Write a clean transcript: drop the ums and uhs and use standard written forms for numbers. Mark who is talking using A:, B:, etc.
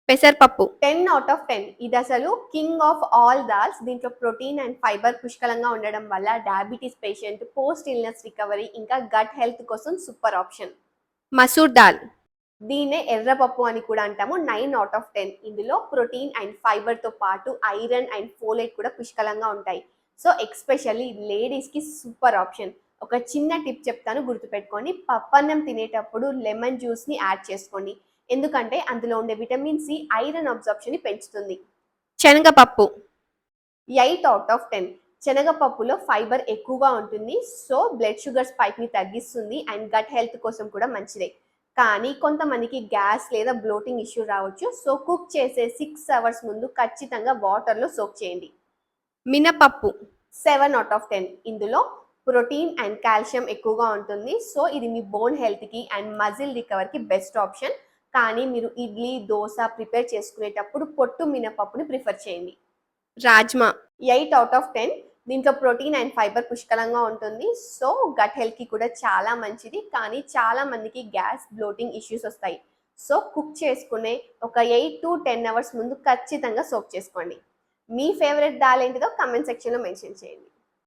A: పెసరపప్పు
B: 10/10. ఇది అసలు కింగ్ ఆఫ్ ఆల్ దాల్స్. దీంట్లో ప్రోటీన్ అండ్ ఫైబర్ పుష్కలంగా ఉండడం వల్ల diabetes patient, post illness recovery, ఇంకా గట్ హెల్త్ కోసం సూపర్ ఆప్షన్.
A: మసూర్ దాల్
B: దీన్నే ఎర్రపప్పు అని కూడా అంటాము. 9/10. ఇందులో ప్రోటీన్ అండ్ ఫైబర్తో పాటు ఐరన్ అండ్ ఫోలేట్ కూడా పుష్కలంగా ఉంటాయి. సో ఎక్స్పెషల్లీ లేడీస్కి సూపర్ ఆప్షన్. ఒక చిన్న టిప్ చెప్తాను, గుర్తుపెట్టుకోండి. పప్పన్నం తినేటప్పుడు లెమన్ జ్యూస్ని యాడ్ చేసుకోండి, ఎందుకంటే అందులో ఉండే విటమిన్ సి ఐరన్ అబ్జార్ప్షన్ని పెంచుతుంది.
A: శనగపప్పు
B: 8/10. శనగపప్పులో ఫైబర్ ఎక్కువగా ఉంటుంది, సో బ్లడ్ షుగర్ స్పైక్ని తగ్గిస్తుంది అండ్ గట్ హెల్త్ కోసం కూడా మంచిదే. కానీ కొంతమందికి గ్యాస్ లేదా బ్లోటింగ్ ఇష్యూ రావచ్చు. సో కుక్ చేసే 6 అవర్స్ ముందు ఖచ్చితంగా వాటర్లో సోక్ చేయండి.
A: మినపప్పు
B: 7/10. ఇందులో ప్రోటీన్ అండ్ కాల్షియం ఎక్కువగా ఉంటుంది. సో ఇది మీ బోన్ హెల్త్కి అండ్ మజిల్ రికవర్కి బెస్ట్ ఆప్షన్. కానీ మీరు ఇడ్లీ, దోశ ప్రిపేర్ చేసుకునేటప్పుడు పొట్టు మినపప్పుని ప్రిఫర్ చేయండి.
A: రాజ్మా
B: 8/10. దీంట్లో ప్రోటీన్ అండ్ ఫైబర్ పుష్కలంగా ఉంటుంది. సో గట్ హెల్త్కి కూడా చాలా మంచిది. కానీ చాలా మందికి గ్యాస్, బ్లోటింగ్ ఇష్యూస్ వస్తాయి. సో కుక్ చేసుకునే ఒక 8 to 10 అవర్స్ ముందు ఖచ్చితంగా సోక్ చేసుకోండి. మీ ఫేవరెట్ దాల్ ఏంటిదో కమెంట్ సెక్షన్లో మెన్షన్ చేయండి.